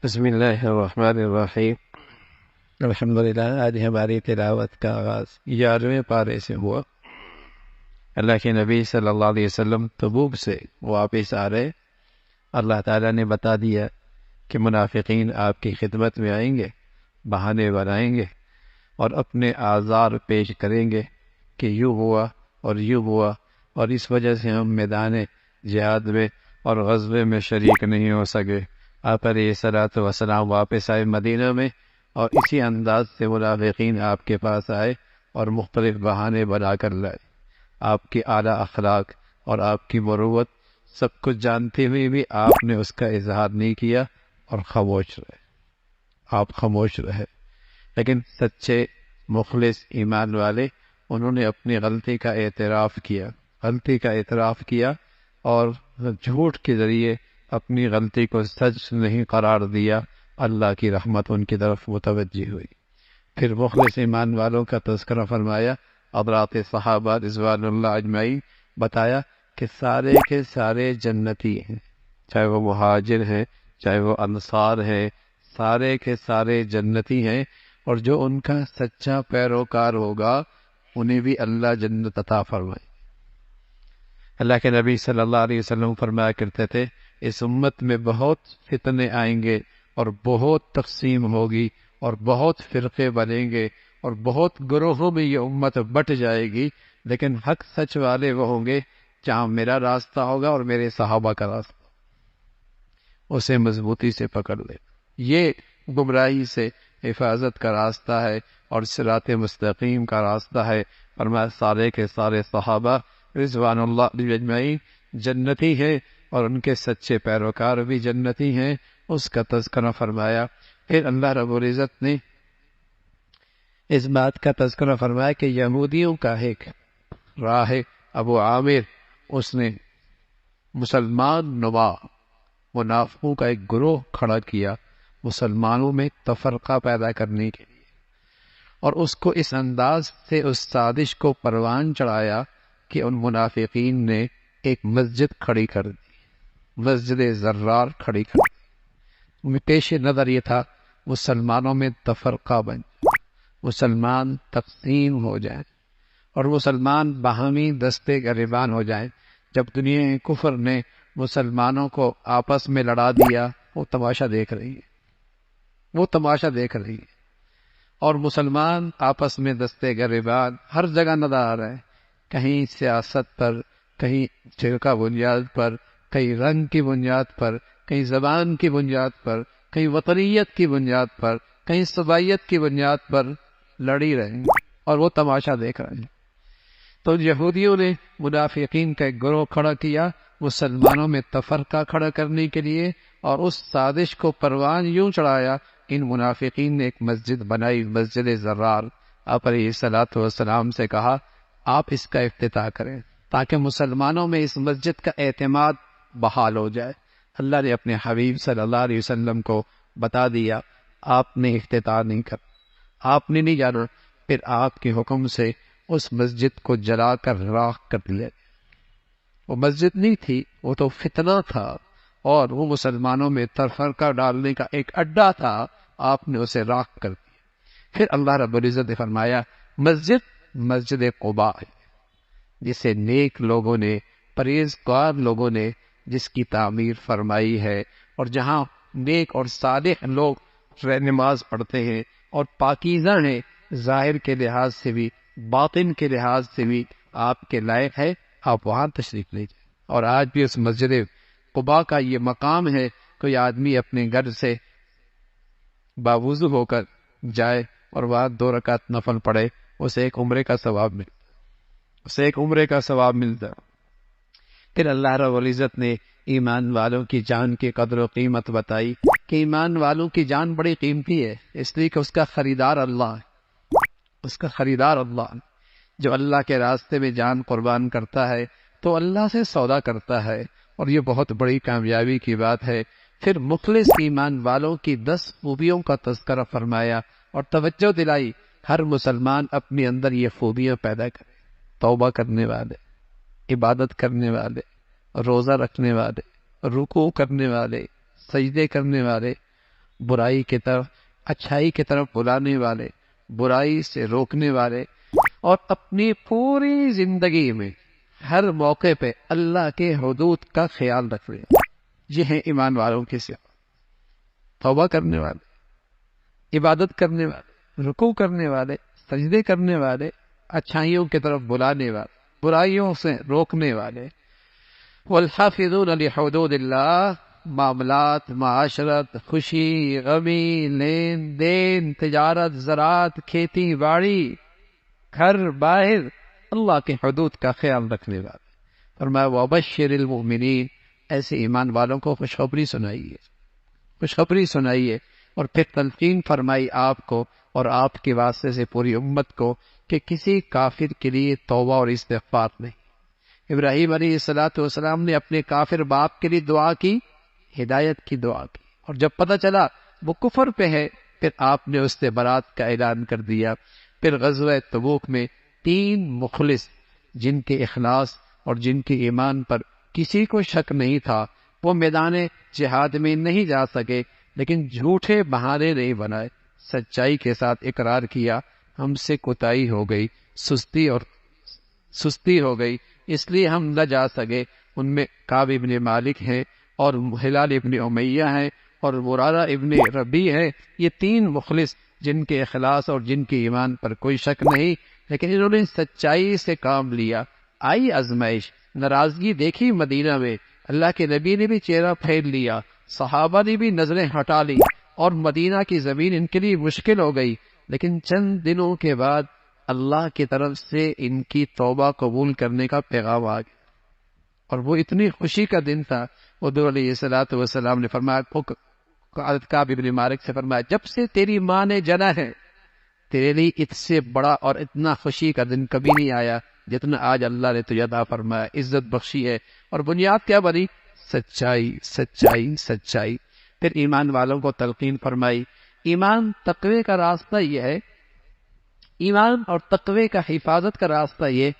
بسم اللہ الرحمن الرحیم۔ الحمدللہ، آج ہماری تلاوت کا آغاز 11ویں پارے سے ہوا۔ اللہ کے نبی صلی اللہ علیہ وسلم تبوک سے واپس آ رہے، اللہ تعالیٰ نے بتا دیا کہ منافقین آپ کی خدمت میں آئیں گے، بہانے بنائیں گے اور اپنے آزار پیش کریں گے کہ یوں ہوا اور یوں ہوا، اور اس وجہ سے ہم میدان جہاد میں اور غزوے میں شریک نہیں ہو سکے۔ آپ علیہ الصلوۃ والسلام واپس آئے مدینہ میں، اور اسی انداز سے منافقین آپ کے پاس آئے اور مختلف بہانے بنا کر لائے۔ آپ کی اعلیٰ اخلاق اور آپ کی مروت سب کچھ جانتے ہوئے بھی آپ نے اس کا اظہار نہیں کیا اور خاموش رہے۔ آپ خاموش رہے، لیکن سچے مخلص ایمان والے انہوں نے اپنی غلطی کا اعتراف کیا اور جھوٹ کے ذریعے اپنی غلطی کو سچ نہیں قرار دیا۔ اللہ کی رحمت ان کی طرف متوجہ ہوئی۔ پھر مخلص ایمان والوں کا تذکرہ فرمایا، حضرات صحابہ رضوان اللہ اجمعین، بتایا کہ سارے کے سارے جنتی ہیں، چاہے وہ مہاجر ہیں چاہے وہ انصار ہیں، سارے کے سارے جنتی ہیں، اور جو ان کا سچا پیروکار ہوگا انہیں بھی اللہ جنت عطا فرمائے۔ اللہ کے نبی صلی اللہ علیہ وسلم فرمایا کرتے تھے، اس امت میں بہت فتنے آئیں گے اور بہت تقسیم ہوگی اور بہت فرقے بنیں گے اور بہت گروہوں میں یہ امت بٹ جائے گی، لیکن حق سچ والے وہ ہوں گے جہاں میرا راستہ ہوگا اور میرے صحابہ کا راستہ، اسے مضبوطی سے پکڑ لے۔ یہ گمراہی سے حفاظت کا راستہ ہے اور صراط مستقیم کا راستہ ہے۔ فرمایا سارے کے سارے صحابہ رضوان اللہ علیہ اجمعین جنتی ہیں اور ان کے سچے پیروکار بھی جنتی ہیں، اس کا تذکرہ فرمایا۔ پھر اللہ رب العزت نے اس بات کا تذکرہ فرمایا کہ یہودیوں کا ایک راہ ابو عامر، اس نے مسلمان نما منافقوں کا ایک گروہ کھڑا کیا مسلمانوں میں تفرقہ پیدا کرنے کے لیے، اور اس کو اس انداز سے اس سازش کو پروان چڑھایا کہ ان منافقین نے ایک مسجد کھڑی کر دی، مسجد زرار کھڑی کر دی۔ پیش نظر یہ تھا مسلمانوں میں تفرقہ بن جائے، مسلمان تقسیم ہو جائیں اور مسلمان باہمی دستے گریبان ہو جائیں۔ جب دنیا کفر نے مسلمانوں کو آپس میں لڑا دیا، وہ تماشا دیکھ رہی ہے، اور مسلمان آپس میں دستے گریبان ہر جگہ نظر آ رہے ہیں، کہیں سیاست پر، کہیں فرقہ بنیاد پر، کہیں رنگ کی بنیاد پر، کہیں زبان کی بنیاد پر، کہیں وطنیت کی بنیاد پر، کہیں صوبائیت کی بنیاد پر لڑی رہے ہیں، اور وہ تماشا دیکھ رہے ہیں۔ تو یہودیوں نے منافقین کا ایک گروہ کھڑا کیا مسلمانوں میں تفرقہ کھڑا کرنے کے لیے، اور اس سازش کو پروان یوں چڑھایا، ان منافقین نے ایک مسجد بنائی، مسجد زرار۔ آپ علیہ الصلوۃ والسلام سے کہا آپ اس کا افتتاح کریں تاکہ مسلمانوں میں اس مسجد کا اعتماد بحال ہو جائے۔ اللہ نے اپنے حبیب صلی اللہ علیہ وسلم کو بتا دیا، آپ نے افتتاح نہیں کر، آپ نے نہیں جانا۔ پھر آپ کے حکم سے اس مسجد کو جلا کر راکھ کر لیا۔ وہ مسجد نہیں تھی، وہ تو فتنہ تھا، اور وہ مسلمانوں میں تفرقہ ڈالنے کا ایک اڈا تھا، آپ نے اسے راکھ کر دیا۔ پھر اللہ رب العزت نے فرمایا مسجد قباء ہے، جسے نیک لوگوں نے، پرہیزگار لوگوں نے جس کی تعمیر فرمائی ہے، اور جہاں نیک اور صالح لوگ نماز پڑھتے ہیں اور پاکیزہ ہیں، ظاہر کے لحاظ سے بھی باطن کے لحاظ سے بھی آپ کے لائق ہے، آپ وہاں تشریف لے جائیں۔ اور آج بھی اس مسجد قباء کا یہ مقام ہے، کوئی آدمی اپنے گھر سے باوضو ہو کر جائے اور وہاں 2 رکعت نفل پڑھے، اسے ایک عمرے کا ثواب ملتا ہے۔ پھر اللہ رب العزت نے ایمان والوں کی جان کی قدر و قیمت بتائی کہ ایمان والوں کی جان بڑی قیمتی ہے، اس لیے کہ اس کا خریدار اللہ ہے، جو اللہ کے راستے میں جان قربان کرتا ہے تو اللہ سے سودا کرتا ہے، اور یہ بہت بڑی کامیابی کی بات ہے۔ پھر مخلص ایمان والوں کی 10 خوبیوں کا تذکرہ فرمایا اور توجہ دلائی ہر مسلمان اپنے اندر یہ خوبیاں پیدا کرے، توبہ کرنے والے، عبادت کرنے والے، روزہ رکھنے والے، رکوع کرنے والے، سجدے کرنے والے، برائی کی طرف اچھائی کی طرف بلانے والے، برائی سے روکنے والے، اور اپنی پوری زندگی میں ہر موقع پہ اللہ کے حدود کا خیال رکھنے، یہ ہیں ایمان والوں کی صفات۔ توبہ کرنے والے، عبادت کرنے والے، رکوع کرنے والے، سجدے کرنے والے، اچھائیوں کی طرف بلانے والے، برائیوں سے روکنے والے۔ والحافظون لحدود اللہ، معاملات، معاشرت، خوشی، غمی، لین دین، تجارت، زراعت، کھیتی باڑی، گھر باہر، اللہ کے حدود کا خیال رکھنے والے۔ فرمایا وبشر المؤمنین، ایسے ایمان والوں کو خوشخبری سنائیے، خوشخبری سنائیے، اور پھر تلقین فرمائی آپ کو اور آپ کے واسطے سے پوری امت کو کہ کسی کافر کے لیے توبہ اور استغفار نہیں۔ ابراہیم علیہ السلام نے اپنے کافر باپ کے لیے دعا کی، ہدایت کی دعا کی، اور جب پتہ چلا وہ کفر پہ ہے، پھر آپ نے اس سے برات کا اعلان کر دیا۔ پھر غزوہ تبوک میں 3 مخلص جن کے اخلاص اور جن کے ایمان پر کسی کو شک نہیں تھا، وہ میدان جہاد میں نہیں جا سکے، لیکن جھوٹے بہانے نہیں بنائے، سچائی کے ساتھ اقرار کیا ہم سے کوتاہی ہو گئی، سستی ہو گئی، اس لیے ہم نہ جا سکے۔ ان میں کعب ابن مالک ہیں، اور ہلال ابن امیہ ہیں، اور مرارہ ابن ربیع ہیں۔ یہ 3 مخلص جن کے اخلاص اور جن کے ایمان پر کوئی شک نہیں، لیکن انہوں نے سچائی سے کام لیا۔ آئی آزمائش، ناراضگی دیکھی مدینہ میں، اللہ کے نبی نے بھی چہرہ پھیر لیا، صحابہ نے بھی نظریں ہٹا لی، اور مدینہ کی زمین ان کے لیے مشکل ہو گئی، لیکن چند دنوں کے بعد اللہ کی طرف سے ان کی توبہ قبول کرنے کا پیغام آ گیا، اور وہ اتنی خوشی کا دن تھا۔ حضور علیہ السلام نے فرمایا، کعب ابن مالک سے فرمایا، جب سے تیری ماں نے جنا ہے تیرے لیے اس سے بڑا اور اتنا خوشی کا دن کبھی نہیں آیا جتنا آج اللہ نے تجھے عطا فرمایا، عزت بخشی ہے۔ اور بنیاد کیا بنی؟ سچائی، سچائی، سچائی۔ پھر ایمان والوں کو تلقین فرمائی۔ ایمان تقوی کا راستہ یہ ہے، ایمان اور تقوی کا حفاظت کا راستہ یہ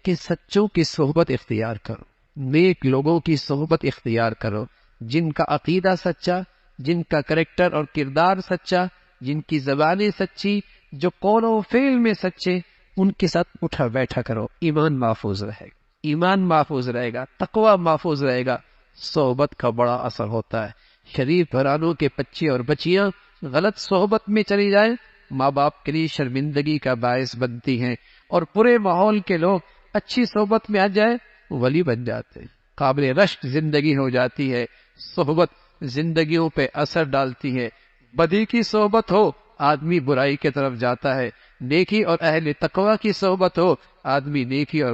کہ سچوں کی صحبت اختیار کرو، نیک لوگوں کی صحبت اختیار کرو، جن کا عقیدہ سچا، جن کا کریکٹر اور کردار سچا، جن کی زبانیں سچی، جو قول و فعل میں سچے، ان کے ساتھ اٹھا بیٹھا کرو، ایمان محفوظ رہے گا، ایمان محفوظ رہے گا، تقوی محفوظ رہے گا۔ صحبت کا بڑا اثر ہوتا ہے۔ شریف گھرانوں کے بچے اور بچیاں غلط صحبت میں چلی جائیں، ماں باپ کے لیے شرمندگی کا باعث بنتی ہیں، اور برے ماحول کے لوگ اچھی صحبت میں آ جائیں ولی بن جاتے ہیں، قابل رشک زندگی ہو جاتی ہے۔ صحبت زندگیوں پہ اثر ڈالتی ہے۔ بدی کی صحبت ہو، آدمی برائی کی طرف جاتا ہے، نیکی اور اہل تقوی کی صحبت ہو، آدمی نیکی اور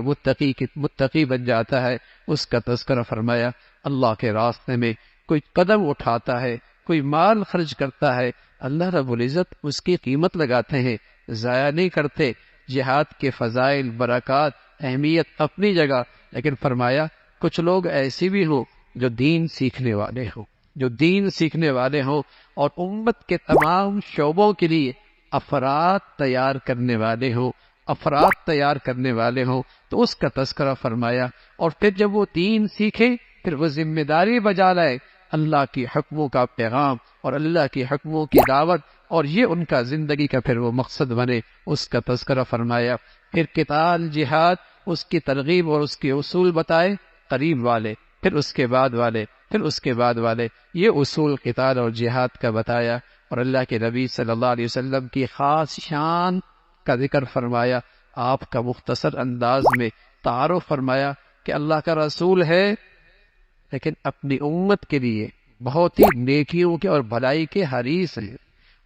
متقی بن جاتا ہے۔ اس کا تذکرہ فرمایا، اللہ کے راستے میں کوئی قدم اٹھاتا ہے، کوئی مال خرچ کرتا ہے، اللہ رب العزت اس کی قیمت لگاتے ہیں، ضائع نہیں کرتے۔ جہاد کے فضائل، برکات، اہمیت اپنی جگہ، لیکن فرمایا کچھ لوگ ایسے بھی ہوں جو دین سیکھنے والے ہوں، جو دین سیکھنے والے ہوں، اور امت کے تمام شعبوں کے لیے افراد تیار کرنے والے ہوں، افراد تیار کرنے والے ہوں، تو اس کا تذکرہ فرمایا۔ اور پھر جب وہ دین سیکھے، پھر وہ ذمہ داری بجا لائے، اللہ کی حکموں کا پیغام اور اللہ کی حکموں کی دعوت، اور یہ ان کا زندگی کا پھر وہ مقصد بنے، اس کا تذکرہ فرمایا۔ پھر قتال، جہاد، اس کی ترغیب اور اس کے اصول بتائے، قریب والے، پھر اس کے بعد والے، پھر اس کے بعد والے، یہ اصول قتال اور جہاد کا بتایا، اور اللہ کے نبی صلی اللہ علیہ وسلم کی خاص شان کا ذکر فرمایا۔ آپ کا مختصر انداز میں تعارف فرمایا کہ اللہ کا رسول ہے، لیکن اپنی امت کے لیے بہت ہی نیکیوں کے اور بھلائی کے حریص ہیں،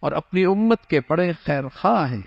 اور اپنی امت کے بڑے خیر خواہ ہیں،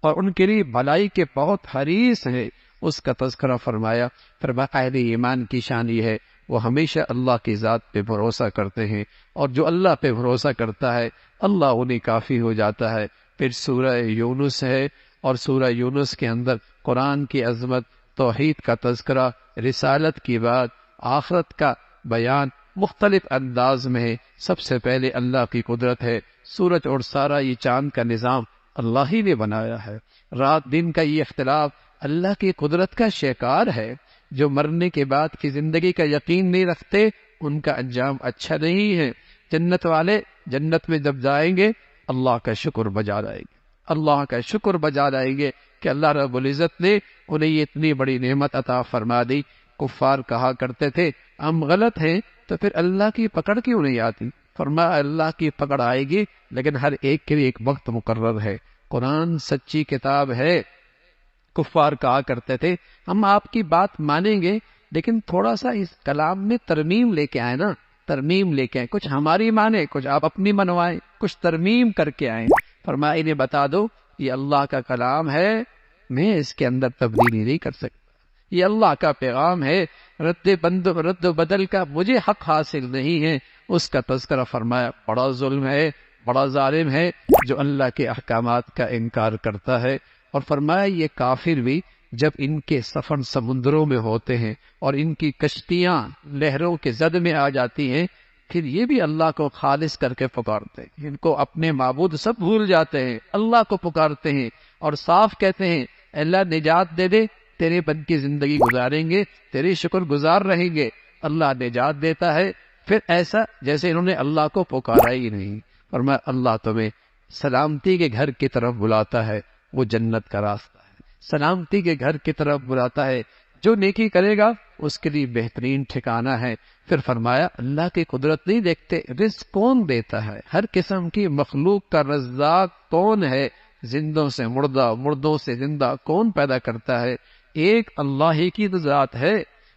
اور ان کے لیے بھلائی کے بہت حریص ہیں، اس کا تذکرہ فرمایا۔ پھر اہل ایمان کی شان یہ ہے، وہ ہمیشہ اللہ کی ذات پہ بھروسہ کرتے ہیں، اور جو اللہ پہ بھروسہ کرتا ہے اللہ انہیں کافی ہو جاتا ہے۔ پھر سورہ یونس ہے، اور سورہ یونس کے اندر قرآن کی عظمت، توحید کا تذکرہ، رسالت کی بات، آخرت کا بیان مختلف انداز میں ہے۔ سب سے پہلے اللہ کی قدرت ہے، سورج اور سارا یہ چاند کا نظام اللہ ہی نے بنایا ہے، رات دن کا یہ اختلاف اللہ کی قدرت کا شکار ہے۔ جو مرنے کے بعد کی زندگی کا یقین نہیں رکھتے ان کا انجام اچھا نہیں ہے۔ جنت والے جنت میں جب جائیں گے اللہ کا شکر بجا لائیں گے، اللہ کا شکر بجا لائیں گے کہ اللہ رب العزت نے انہیں یہ اتنی بڑی نعمت عطا فرما دی۔ کفار کہا کرتے تھے ہم غلط ہیں تو پھر اللہ کی پکڑ کیوں نہیں آتی؟ فرمایا اللہ کی پکڑ آئے گی، لیکن ہر ایک کے لیے ایک وقت مقرر ہے۔ قرآن سچی کتاب ہے۔ کفار کہا کرتے تھے ہم آپ کی بات مانیں گے، لیکن تھوڑا سا اس کلام میں ترمیم لے کے آئے نا، ترمیم لے کے آئے، کچھ ہماری مانیں، کچھ آپ اپنی منوائیں، کچھ ترمیم کر کے آئیں۔ فرمایا انہیں بتا دو یہ اللہ کا کلام ہے، میں اس کے اندر تبدیلی نہیں کر سکتا، یہ اللہ کا پیغام ہے، رد و بدل کا مجھے حق حاصل نہیں ہے۔ اس کا تذکرہ فرمایا بڑا ظلم ہے، بڑا ظالم ہے جو اللہ کے احکامات کا انکار کرتا ہے۔ اور فرمایا یہ کافر بھی جب ان کے سفر سمندروں میں ہوتے ہیں اور ان کی کشتیاں لہروں کے زد میں آ جاتی ہیں، پھر یہ بھی اللہ کو خالص کر کے پکارتے ہیں، ان کو اپنے معبود سب بھول جاتے ہیں، اللہ کو پکارتے ہیں اور صاف کہتے ہیں اللہ نجات دے دے، تیرے بن کی زندگی گزاریں گے، تیری شکر گزار رہیں گے۔ اللہ نجات دیتا ہے، پھر ایسا جیسے انہوں نے اللہ کو پکارا ہی نہیں۔ فرمایا اللہ تمہیں سلامتی کے گھر کی طرف بلاتا ہے، وہ جنت کا راستہ ہے، سلامتی کے گھر کی طرف بلاتا ہے، جو نیکی کرے گا اس کے لیے بہترین ٹھکانہ ہے۔ پھر فرمایا اللہ کی قدرت نہیں دیکھتے، رزق کون دیتا ہے، ہر قسم کی مخلوق کا رزاق کون ہے، زندوں سے مردہ، مردوں سے زندہ کون پیدا کرتا ہے، ایک اللہ ہی کی ذات ہے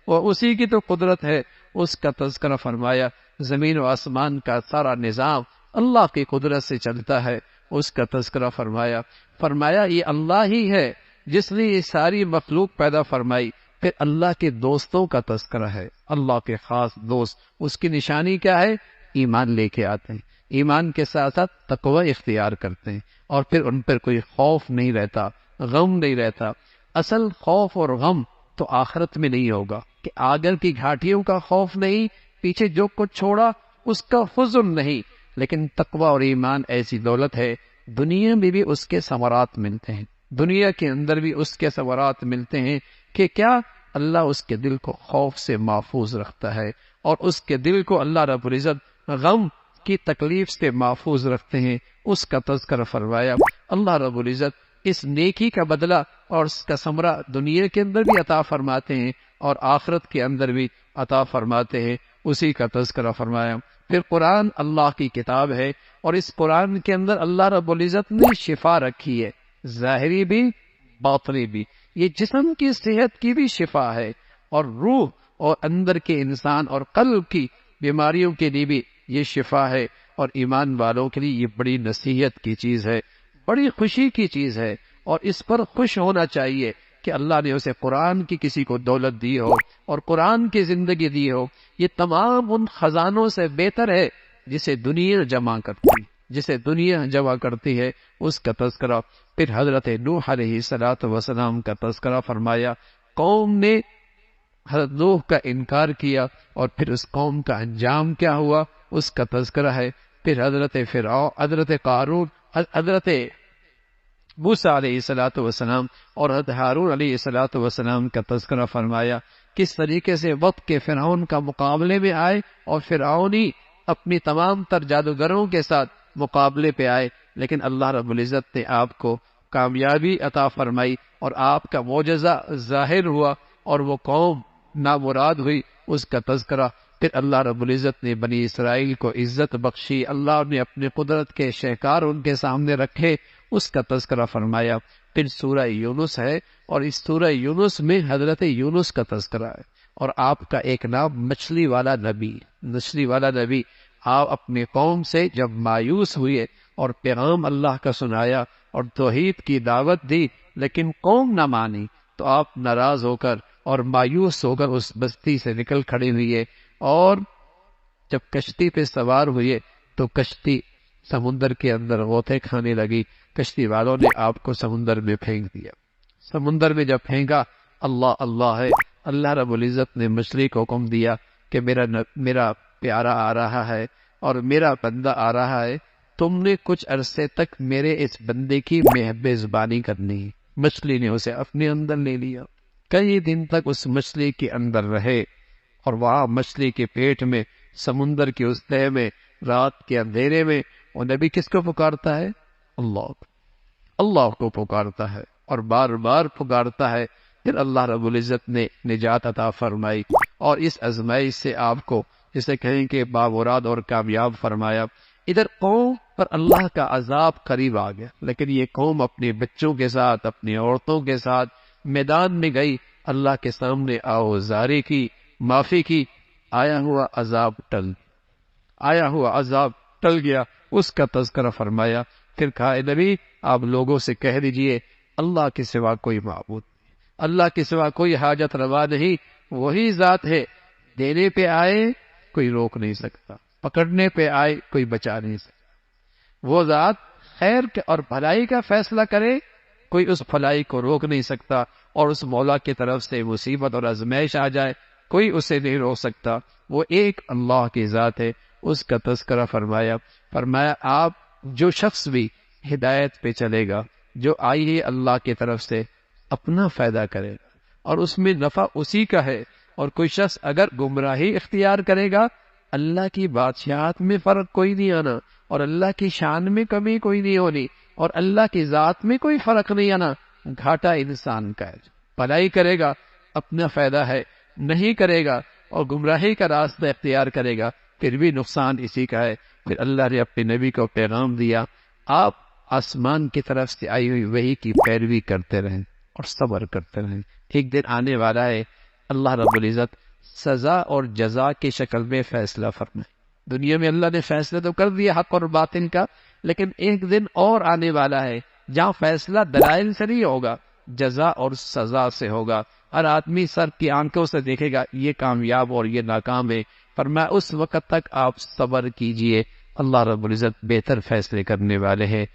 اور اسی کی تو قدرت ہے۔ اس کا تذکرہ فرمایا زمین و آسمان کا سارا نظام اللہ کی قدرت سے چلتا ہے، اس کا تذکرہ فرمایا یہ اللہ ہی ہے جس نے یہ ساری مخلوق پیدا فرمائی۔ پھر اللہ کے دوستوں کا تذکرہ ہے، اللہ کے خاص دوست، اس کی نشانی کیا ہے؟ ایمان لے کے آتے ہیں، ایمان کے ساتھ ساتھ تقوی اختیار کرتے ہیں، اور پھر ان پر کوئی خوف نہیں رہتا، غم نہیں رہتا۔ اصل خوف اور غم تو آخرت میں نہیں ہوگا، کہ آگر کی گھاٹیوں کا خوف نہیں، پیچھے جو کچھ چھوڑا اس کا حزن نہیں، لیکن تقوی اور ایمان ایسی دولت ہے دنیا میں بھی اس کے ثمرات ملتے ہیں، دنیا کے اندر بھی اس کے ثمرات ملتے ہیں کہ کیا اللہ اس کے دل کو خوف سے محفوظ رکھتا ہے، اور اس کے دل کو اللہ رب العزت غم کی تکلیف سے محفوظ رکھتے ہیں۔ اس کا تذکرہ فرمایا اللہ رب العزت اس نیکی کا بدلہ اور اس کا ثمرہ دنیا کے اندر بھی عطا فرماتے ہیں اور آخرت کے اندر بھی عطا فرماتے ہیں، اسی کا تذکرہ فرمایا۔ پھر قرآن اللہ کی کتاب ہے، اور اس قرآن کے اندر اللہ رب العزت نے شفا رکھی ہے، ظاہری بھی باطنی بھی، یہ جسم کی صحت کی بھی شفا ہے، اور روح اور اندر کے انسان اور قلب کی بیماریوں کے لیے بھی یہ شفا ہے، اور ایمان والوں کے لیے یہ بڑی نصیحت کی چیز ہے، بڑی خوشی کی چیز ہے، اور اس پر خوش ہونا چاہیے کہ اللہ نے اسے قرآن کی کسی کو دولت دی ہو اور قرآن کی زندگی دی ہو۔ یہ تمام ان خزانوں سے بہتر ہے جسے دنیا جمع کرتی ہے، اس کا تذکرہ۔ پھر حضرت نوح علیہ السلام کا تذکرہ فرمایا، قوم نے حضرت نوح کا انکار کیا اور پھر اس قوم کا انجام کیا ہوا، اس کا تذکرہ ہے۔ پھر حضرت فرعون، حضرت قارون، حضرت موسیٰ علیہ السلام اور حضرت ہارون علیہ السلام کا تذکرہ فرمایا، کس طریقے سے وقت کے فرعون کا مقابلے میں آئے اور فرعونی اپنی تمام تر جادوگروں کے ساتھ مقابلے پہ آئے، لیکن اللہ رب العزت نے آپ کو کامیابی عطا فرمائی اور آپ کا معجزہ ظاہر ہوا اور وہ قوم نامراد ہوئی، اس کا تذکرہ۔ پھر اللہ رب العزت نے بنی اسرائیل کو عزت بخشی، اللہ نے اپنے قدرت کے شہکار ان کے سامنے رکھے، اس کا تذکرہ فرمایا۔ پھر سورہ یونس ہے، اور اس سورہ یونس میں حضرت یونس کا تذکرہ ہے، اور آپ کا ایک نام مچھلی والا نبی۔ آپ اپنے قوم سے جب مایوس ہوئے اور پیغام اللہ کا سنایا اور توحید کی دعوت دی، لیکن قوم نہ مانی، تو آپ ناراض ہو کر اور مایوس ہو کر اس بستی سے نکل کھڑے ہوئے، اور جب کشتی پہ سوار ہوئے تو کشتی سمندر کے اندر غوطے کھانے لگی، کشتی والوں نے آپ کو سمندر میں پھینک دیا۔ سمندر میں جب پھینکا، اللہ ہے، اللہ رب العزت نے مچھلی کو حکم دیا کہ میرا پیارا آ رہا ہے اور میرا بندہ آ رہا ہے، تم نے کچھ عرصے تک میرے اس بندے کی میزبانی کرنی ہے۔ مچھلی نے اسے اپنے اندر لے لیا، کئی دن تک اس مچھلی کے اندر رہے، اور وہاں مچھلی کے پیٹ میں، سمندر کی اس تہہ میں رات کے اندھیرے میں وہ نبی کس کو پکارتا ہے؟ اللہ کو پکارتا ہے اور بار بار پکارتا ہے. پھر اللہ رب العزت نے نجات عطا فرمائی اور اس آزمائش سے آپ کو جسے کہیں کہ بامراد اور کامیاب فرمایا. ادھر قوم پر اللہ کا عذاب قریب آ گیا، لیکن یہ قوم اپنے بچوں کے ساتھ، اپنی عورتوں کے ساتھ میدان میں گئی، اللہ کے سامنے آوزاری کی، معافی کی. آیا ہوا عذاب ٹل گیا، اس کا تذکرہ فرمایا. پھر کہا اے نبی آپ لوگوں سے کہہ دیجئے اللہ کے سوا کوئی معبود نہیں، اللہ کے سوا کوئی حاجت روا نہیں، وہی ذات ہے. دینے پہ آئے کوئی روک نہیں سکتا، پکڑنے پہ آئے کوئی بچا نہیں سکتا. وہ ذات خیر اور بھلائی کا فیصلہ کرے، کوئی اس بھلائی کو روک نہیں سکتا، اور اس مولا کی طرف سے مصیبت اور آزمائش آ جائے کوئی اسے نہیں روک سکتا. وہ ایک اللہ کی ذات ہے. اس کا تذکرہ فرمایا آپ جو شخص بھی ہدایت پہ چلے گا، جو آئی ہے اللہ کی طرف سے، اپنا فائدہ کرے گا اور اس میں نفع اسی کا ہے. اور کوئی شخص اگر گمراہی اختیار کرے گا، اللہ کی بادشاہت میں فرق کوئی نہیں آنا، اور اللہ کی شان میں کمی کوئی نہیں ہونی، اور اللہ کی ذات میں کوئی فرق نہیں آنا. گھاٹا انسان کا ہے. بھلائی کرے گا اپنا فائدہ ہے، نہیں کرے گا اور گمراہی کا راستہ اختیار کرے گا پھر بھی نقصان اسی کا ہے. پھر اللہ نے اپنے نبی کو پیغام دیا، آپ آسمان کی طرف سے آئی ہوئی وحی کی پیروی کرتے رہیں اور صبر کرتے رہیں. ایک دن آنے والا ہے اللہ رب العزت سزا اور جزا کی شکل میں فیصلہ فرمائے. دنیا میں اللہ نے فیصلہ تو کر دیا حق اور باطل کا، لیکن ایک دن اور آنے والا ہے جہاں فیصلہ دلائل سے نہیں ہوگا، جزا اور سزا سے ہوگا. ہر آدمی سر کی آنکھوں سے دیکھے گا یہ کامیاب اور یہ ناکام ہے. فرمایا اس وقت تک آپ صبر کیجئے، اللہ رب العزت بہتر فیصلے کرنے والے ہیں.